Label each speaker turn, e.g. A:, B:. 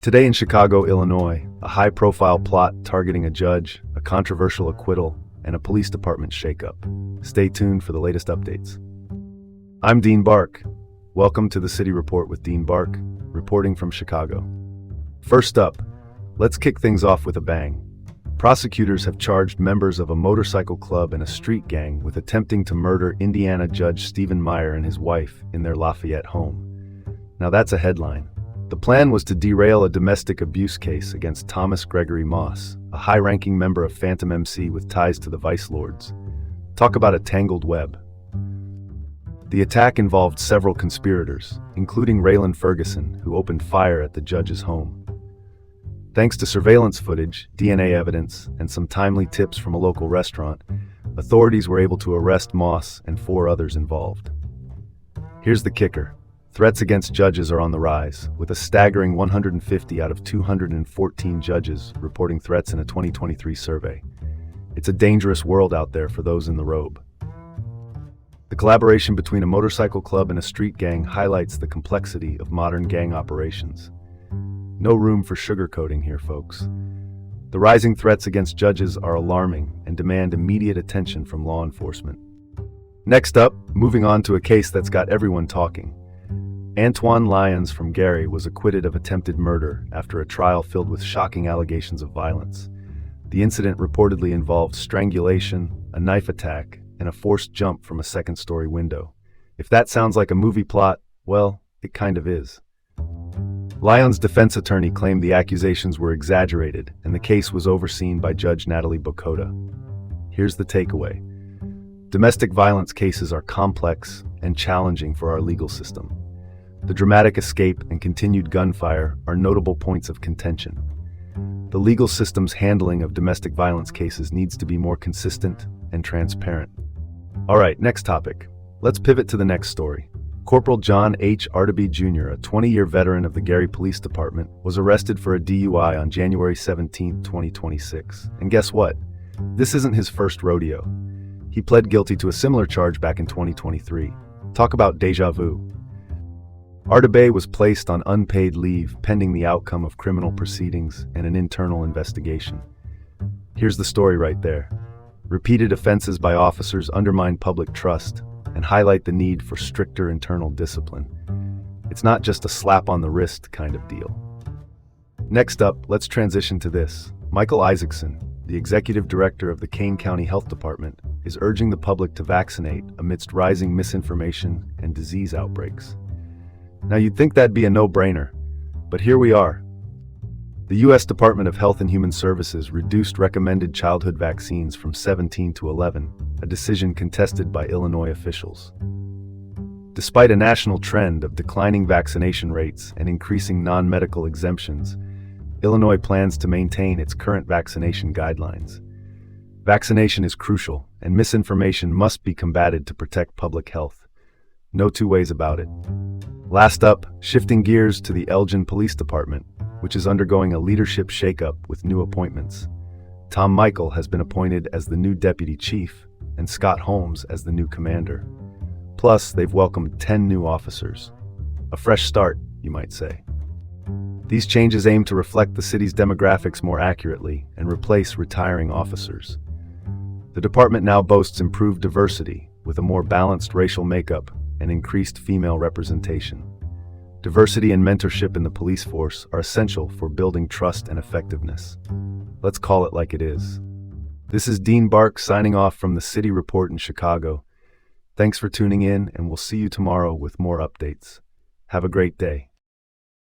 A: Today in Chicago, Illinois, a high-profile plot targeting a judge, a controversial acquittal, and a police department shakeup. Stay tuned for the latest updates. I'm Dean Bark. Welcome to the City Report with Dean Bark, reporting from Chicago. First up, let's kick things off with a bang. Prosecutors have charged members of a motorcycle club and a street gang with attempting to murder Indiana Judge Stephen Meyer and his wife in their Lafayette home. Now that's a headline. The plan was to derail a domestic abuse case against Thomas Gregory Moss, a high-ranking member of Phantom MC with ties to the Vice Lords. Talk about a tangled web. The attack involved several conspirators, including Raylan Ferguson, who opened fire at the judge's home. Thanks to surveillance footage, DNA evidence, and some timely tips from a local restaurant, authorities were able to arrest Moss and 4 others involved. Here's the kicker. Threats against judges are on the rise, with a staggering 150 out of 214 judges reporting threats in a 2023 survey. It's a dangerous world out there for those in the robe. The collaboration between a motorcycle club and a street gang highlights the complexity of modern gang operations. No room for sugarcoating here, folks. The rising threats against judges are alarming and demand immediate attention from law enforcement. Next up, moving on to a case that's got everyone talking. Antoine Lyons from Gary was acquitted of attempted murder after a trial filled with shocking allegations of violence. The incident reportedly involved strangulation, a knife attack, and a forced jump from a second-story window. If that sounds like a movie plot, well, it kind of is. Lyons' defense attorney claimed the accusations were exaggerated, and the case was overseen by Judge Natalie Bokota. Here's the takeaway. Domestic violence cases are complex and challenging for our legal system. The dramatic escape and continued gunfire are notable points of contention. The legal system's handling of domestic violence cases needs to be more consistent and transparent. All right, next topic. Let's pivot to the next story. Corporal John H. Artaby Jr., a 20-year veteran of the Gary Police Department, was arrested for a DUI on January 17, 2026. And guess what? This isn't his first rodeo. He pled guilty to a similar charge back in 2023. Talk about déjà vu. Artaby was placed on unpaid leave pending the outcome of criminal proceedings and an internal investigation. Here's the story right there. Repeated offenses by officers undermine public trust and highlight the need for stricter internal discipline. It's not just a slap on the wrist kind of deal. Next up, let's transition to this. Michael Isaacson, the executive director of the Kane County Health Department, is urging the public to vaccinate amidst rising misinformation and disease outbreaks. Now you'd think that'd be a no-brainer, but here we are. The U.S. Department of Health and Human Services reduced recommended childhood vaccines from 17 to 11, a decision contested by Illinois officials. Despite a national trend of declining vaccination rates and increasing non-medical exemptions, Illinois plans to maintain its current vaccination guidelines. Vaccination is crucial, and misinformation must be combated to protect public health. No two ways about it. Last up, shifting gears to the Elgin Police Department, which is undergoing a leadership shakeup with new appointments. Tom Michael has been appointed as the new deputy chief, and Scott Holmes as the new commander. Plus, they've welcomed 10 new officers. A fresh start, you might say. These changes aim to reflect the city's demographics more accurately and replace retiring officers. The department now boasts improved diversity, with a more balanced racial makeup and increased female representation. Diversity and mentorship in the police force are essential for building trust and effectiveness. Let's call it like it is. This is Dean Bark signing off from the City Report in Chicago. Thanks for tuning in, and we'll see you tomorrow with more updates. Have a great day.